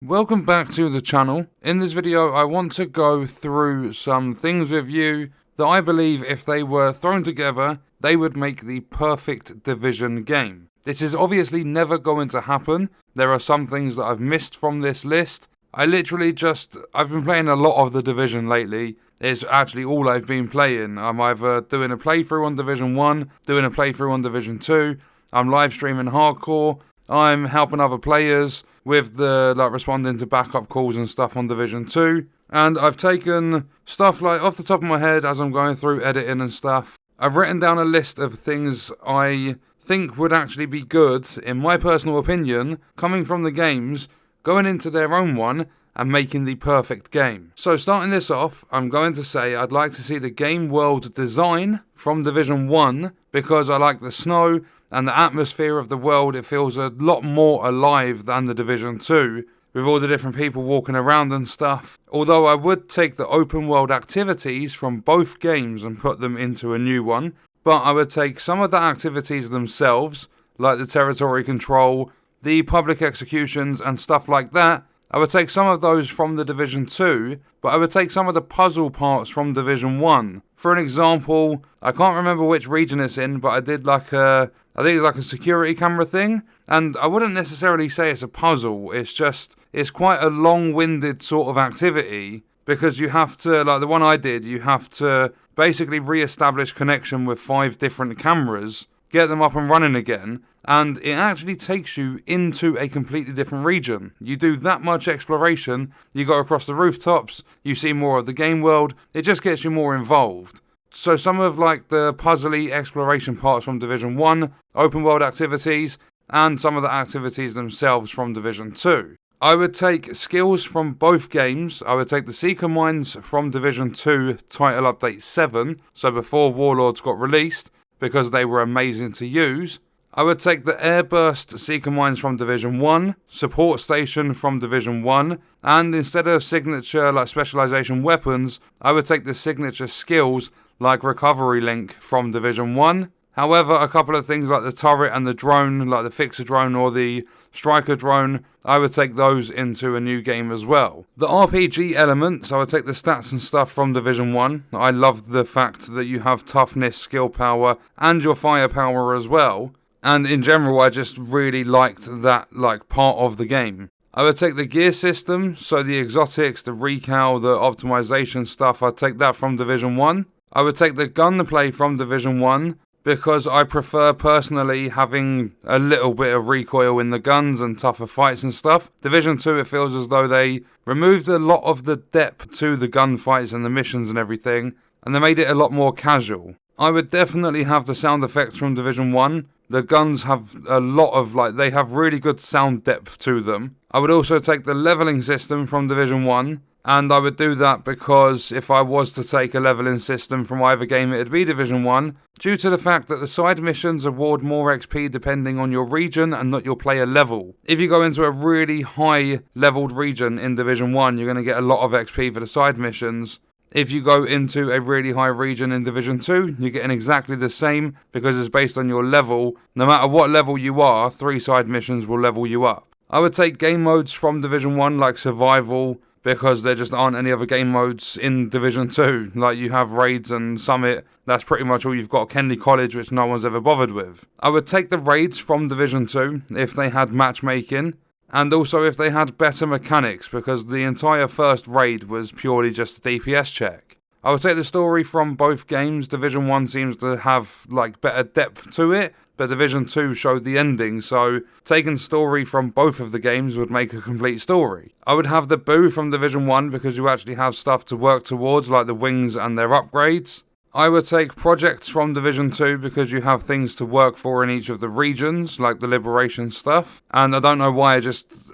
Welcome back to the channel. In this video I want to go through some things with you that I believe if they were thrown together they would make the perfect Division game. This is obviously never going to happen. There are some things that I've missed from this list. I've been playing a lot of the Division lately. It's actually all I've been playing. I'm either doing a playthrough on Division 1, doing a playthrough on Division 2, I'm live streaming hardcore, I'm helping other players with the responding to backup calls and stuff on Division 2. And I've taken stuff off the top of my head as I'm going through editing and stuff. I've written down a list of things I think would actually be good, in my personal opinion, coming from the games, going into their own one, and making the perfect game. So starting this off, I'm going to say I'd like to see the game world design from Division 1 because I like the snow and the atmosphere of the world. It feels a lot more alive than the Division 2 with all the different people walking around and stuff. Although I would take the open world activities from both games and put them into a new one, but I would take some of the activities themselves, like the territory control, the public executions and stuff like that. I would take some of those from the Division 2, but I would take some of the puzzle parts from Division 1. For an example, I can't remember which region it's in, but I did I think it's like a security camera thing, and I wouldn't necessarily say it's a puzzle, it's quite a long-winded sort of activity, because you have to, like the one I did, you have to basically re-establish connection with 5 different cameras, get them up and running again, and it actually takes you into a completely different region. You do that much exploration, you go across the rooftops, you see more of the game world, it just gets you more involved. So some of the puzzly exploration parts from Division 1, open world activities, and some of the activities themselves from Division 2. I would take skills from both games. I would take the Seeker Mines from Division 2 Title Update 7, so before Warlords got released, because they were amazing to use. I would take the Airburst Seeker Mines from Division 1, Support Station from Division 1, and instead of signature specialization weapons, I would take the signature skills like Recovery Link from Division 1. However, a couple of things like the turret and the drone, like the Fixer drone or the Striker drone, I would take those into a new game as well. The RPG elements, I would take the stats and stuff from Division 1. I love the fact that you have toughness, skill power, and your firepower as well. And in general, I just really liked that part of the game. I would take the gear system, so the exotics, the recal, the optimization stuff, I'd take that from Division 1. I would take the gunplay from Division 1, because I prefer personally having a little bit of recoil in the guns and tougher fights and stuff. Division 2, it feels as though they removed a lot of the depth to the gunfights and the missions and everything, and they made it a lot more casual. I would definitely have the sound effects from Division 1. The guns have a lot of, they have really good sound depth to them. I would also take the leveling system from Division 1. And I would do that because if I was to take a leveling system from either game, it'd be Division 1, due to the fact that the side missions award more XP depending on your region and not your player level. If you go into a really high leveled region in Division 1, you're going to get a lot of XP for the side missions. If you go into a really high region in Division 2, you're getting exactly the same because it's based on your level. No matter what level you are, 3 side missions will level you up. I would take game modes from Division 1 like Survival, because there just aren't any other game modes in Division 2. You have Raids and Summit, that's pretty much all you've got. Kenley College, which no one's ever bothered with. I would take the Raids from Division 2 if they had matchmaking, and also if they had better mechanics, because the entire first raid was purely just a DPS check. I would take the story from both games. Division 1 seems to have better depth to it, but Division 2 showed the ending, so taking story from both of the games would make a complete story. I would have the Boo from Division 1 because you actually have stuff to work towards, like the wings and their upgrades. I would take projects from Division 2 because you have things to work for in each of the regions, like the liberation stuff. And I don't know why,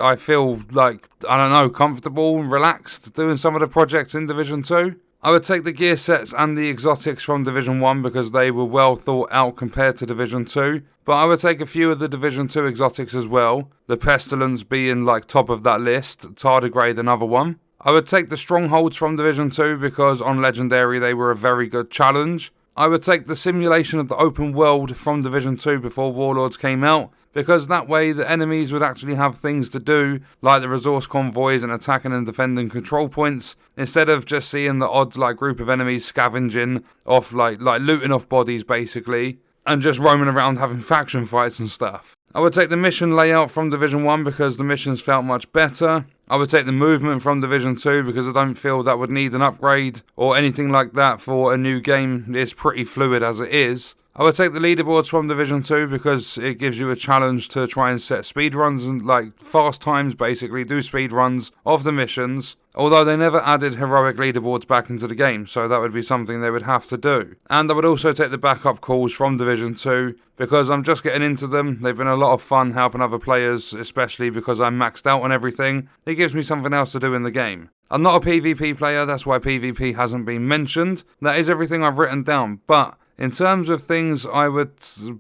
I feel comfortable and relaxed doing some of the projects in Division 2. I would take the gear sets and the exotics from Division 1 because they were well thought out compared to Division 2. But I would take a few of the Division 2 exotics as well. The Pestilence being top of that list, Tardigrade another one. I would take the Strongholds from Division 2 because on Legendary they were a very good challenge. I would take the simulation of the open world from Division 2 before Warlords came out because that way the enemies would actually have things to do, like the resource convoys and attacking and defending control points, instead of just seeing the odd group of enemies scavenging off, like looting off bodies basically, and just roaming around having faction fights and stuff. I would take the mission layout from Division 1 because the missions felt much better. I would take the movement from Division 2 because I don't feel that would need an upgrade or anything like that for a new game. It's pretty fluid as it is. I would take the leaderboards from Division 2 because it gives you a challenge to try and set speedruns and fast times, basically, do speedruns of the missions. Although they never added heroic leaderboards back into the game, so that would be something they would have to do. And I would also take the backup calls from Division 2 because I'm just getting into them. They've been a lot of fun helping other players, especially because I'm maxed out on everything. It gives me something else to do in the game. I'm not a PvP player, that's why PvP hasn't been mentioned. That is everything I've written down, but in terms of things I would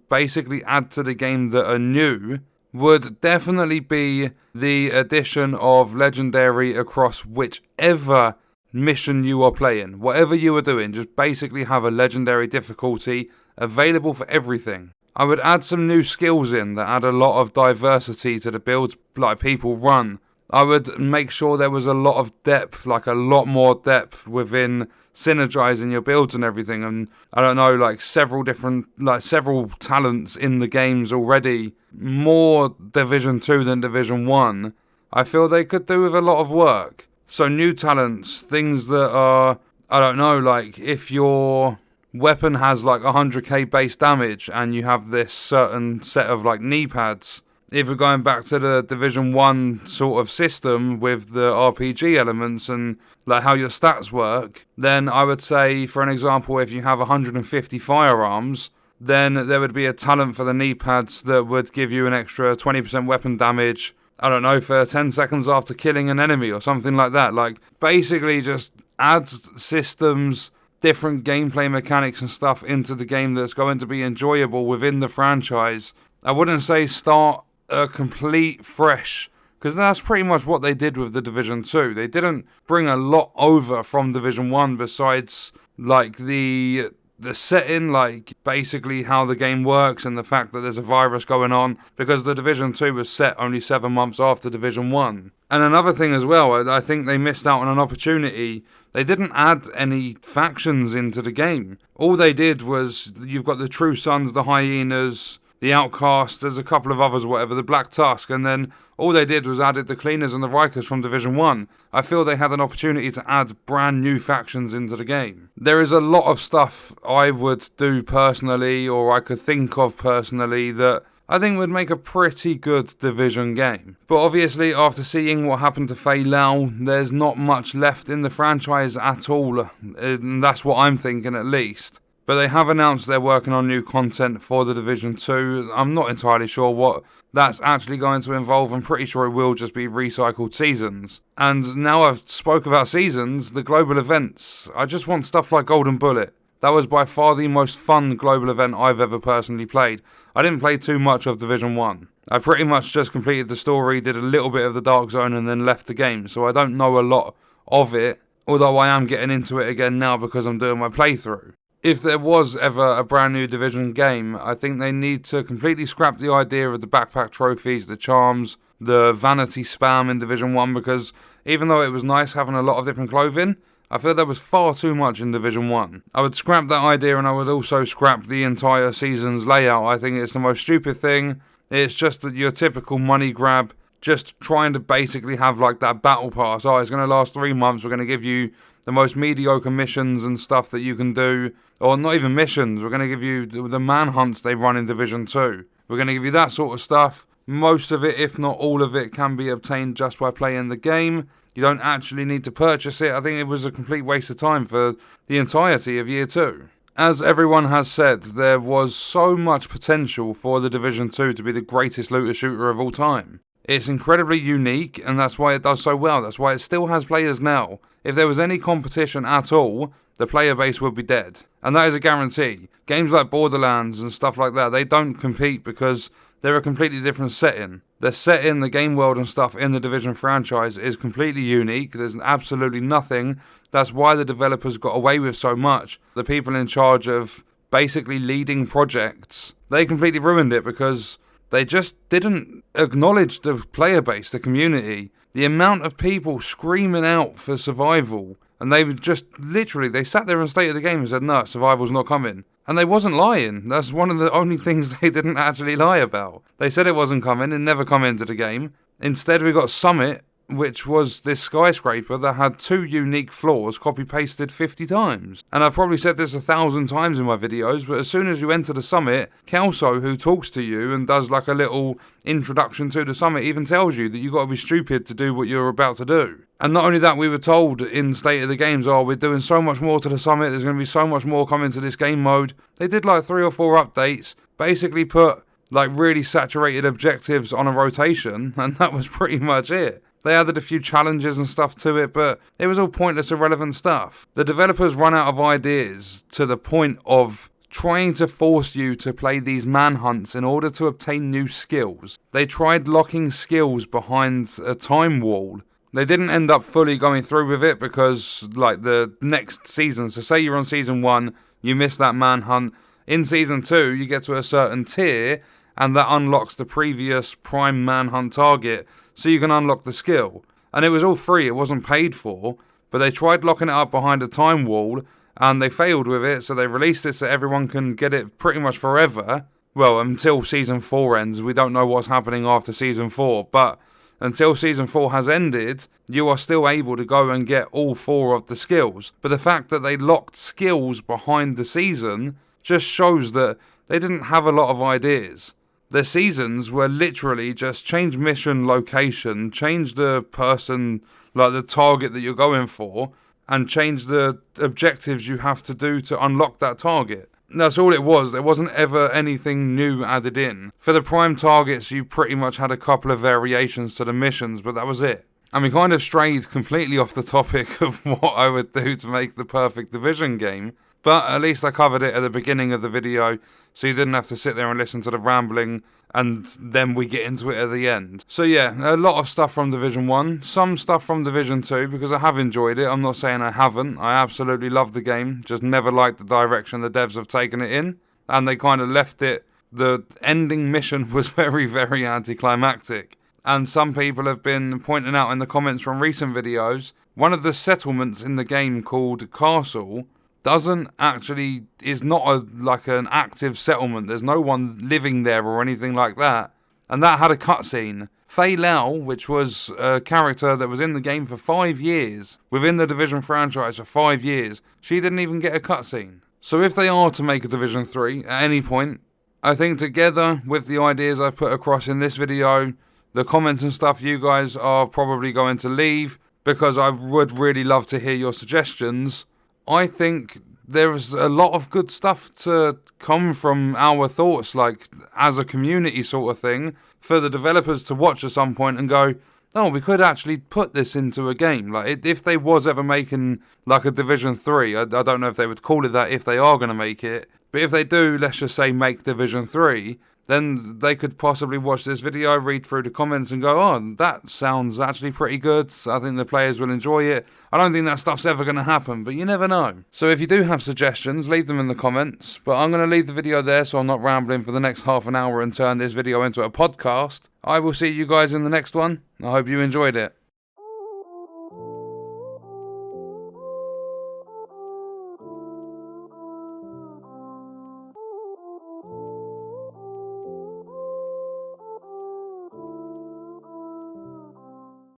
basically add to the game that are new, would definitely be the addition of Legendary across whichever mission you are playing. Whatever you are doing, just basically have a Legendary difficulty available for everything. I would add some new skills in that add a lot of diversity to the builds people run. I would make sure there was a lot of depth, a lot more depth within synergizing your builds and everything. And I don't know, several different, several talents in the games already. More Division 2 than Division 1. I feel they could do with a lot of work. So new talents, things that are, I don't know, if your weapon has 100k base damage and you have this certain set of knee pads. If we're going back to the Division 1 sort of system with the RPG elements and how your stats work, then I would say, for an example, if you have 150 firearms, then there would be a talent for the knee pads that would give you an extra 20% weapon damage, I don't know, for 10 seconds after killing an enemy or something like that. Basically just adds systems, different gameplay mechanics and stuff into the game that's going to be enjoyable within the franchise. I wouldn't say start a complete fresh, because that's pretty much what they did with the Division 2. They didn't bring a lot over from Division 1 besides the setting, basically how the game works and the fact that there's a virus going on, because the Division 2 was set only 7 months after Division 1. And another thing as well, I think they missed out on an opportunity. They didn't add any factions into the game. All they did was, you've got the True Sons, the Hyenas, the Outcast, there's a couple of others, whatever, the Black Tusk, and then all they did was added the Cleaners and the Rikers from Division 1. I feel they had an opportunity to add brand new factions into the game. There is a lot of stuff I would do personally, or I could think of personally, that I think would make a pretty good Division game. But obviously, after seeing what happened to Fei Lao, there's not much left in the franchise at all, and that's what I'm thinking at least. But they have announced they're working on new content for the Division 2. I'm not entirely sure what that's actually going to involve. I'm pretty sure it will just be recycled seasons. And now I've spoke about seasons, the global events. I just want stuff like Golden Bullet. That was by far the most fun global event I've ever personally played. I didn't play too much of Division 1. I pretty much just completed the story, did a little bit of the Dark Zone and then left the game. So I don't know a lot of it, although I am getting into it again now because I'm doing my playthrough. If there was ever a brand new Division game, I think they need to completely scrap the idea of the backpack trophies, the charms, the vanity spam in Division 1, because even though it was nice having a lot of different clothing, I feel there was far too much in Division 1. I would scrap that idea, and I would also scrap the entire season's layout. I think it's the most stupid thing. It's just your typical money grab, just trying to basically have that battle pass. Oh, it's going to last 3 months, we're going to give you the most mediocre missions and stuff that you can do, or not even missions, we're going to give you the manhunts they run in Division 2. We're going to give you that sort of stuff. Most of it, if not all of it, can be obtained just by playing the game. You don't actually need to purchase it. I think it was a complete waste of time for the entirety of Year 2. As everyone has said, there was so much potential for the Division 2 to be the greatest looter shooter of all time. It's incredibly unique, and that's why it does so well. That's why it still has players now. If there was any competition at all, the player base would be dead. And that is a guarantee. Games like Borderlands and stuff like that, they don't compete because they're a completely different setting. The setting, the game world and stuff in the Division franchise is completely unique. There's absolutely nothing. That's why the developers got away with so much. The people in charge of basically leading projects, they completely ruined it because They just didn't acknowledge the player base, the community. The amount of people screaming out for survival, and they would just literally, they sat there and State of the Game and said, no, survival's not coming. And they wasn't lying. That's one of the only things they didn't actually lie about. They said it wasn't coming and never come into the game. Instead, we got Summit, which was this skyscraper that had 2 unique floors copy-pasted 50 times. And I've probably said this 1,000 times in my videos, but as soon as you enter the summit, Kelso, who talks to you and does like a little introduction to the summit, even tells you that you got to be stupid to do what you're about to do. And not only that, we were told in State of the Games, oh, we're doing so much more to the summit, there's going to be so much more coming to this game mode. They did like 3 or 4 updates, basically put like really saturated objectives on a rotation, and that was pretty much it. They added a few challenges and stuff to it, but it was all pointless, irrelevant stuff. The developers run out of ideas to the point of trying to force you to play these manhunts in order to obtain new skills. They tried locking skills behind a time wall. They didn't end up fully going through with it because, like, the next season, so say you're on Season 1, you miss that manhunt. In Season 2, you get to a certain tier, and that unlocks the previous prime manhunt target, so you can unlock the skill. And it was all free, it wasn't paid for, but they tried locking it up behind a time wall, and they failed with it, so they released it so everyone can get it pretty much forever. Well, until Season 4 ends. We don't know what's happening after Season 4, but until Season 4 has ended, you are still able to go and get all 4 of the skills. But the fact that they locked skills behind the season just shows that they didn't have a lot of ideas. The seasons were literally just change mission location, change the person, like the target that you're going for, and change the objectives you have to do to unlock that target. That's all it was. There wasn't ever anything new added in. For the prime targets, you pretty much had a couple of variations to the missions, but that was it. And we kind of strayed completely off the topic of what I would do to make the perfect Division game. But at least I covered it at the beginning of the video, so you didn't have to sit there and listen to the rambling, and then we get into it at the end. So yeah, a lot of stuff from Division 1, some stuff from Division 2, because I have enjoyed it. I'm not saying I haven't. I absolutely love the game, just never liked the direction the devs have taken it in, and they kind of left it. The ending mission was very, very anticlimactic. And some people have been pointing out in the comments from recent videos, one of the settlements in the game called Castle is not like an active settlement. There's no one living there or anything like that. And that had a cutscene. Fei Lao, which was a character that was in the game for 5 years, within the Division franchise for 5 years, she didn't even get a cutscene. So if they are to make a Division 3 at any point, I think together with the ideas I've put across in this video, the comments and stuff you guys are probably going to leave, because I would really love to hear your suggestions, I think there's a lot of good stuff to come from our thoughts, like as a community sort of thing, for the developers to watch at some point and go, oh, we could actually put this into a game. Like, if they was ever making like a Division 3, I don't know if they would call it that if they are going to make it, but if they do, let's just say make Division 3, then they could possibly watch this video, read through the comments and go, oh, that sounds actually pretty good. I think the players will enjoy it. I don't think that stuff's ever going to happen, but you never know. So if you do have suggestions, leave them in the comments. But I'm going to leave the video there so I'm not rambling for the next half an hour and turn this video into a podcast. I will see you guys in the next one. I hope you enjoyed it.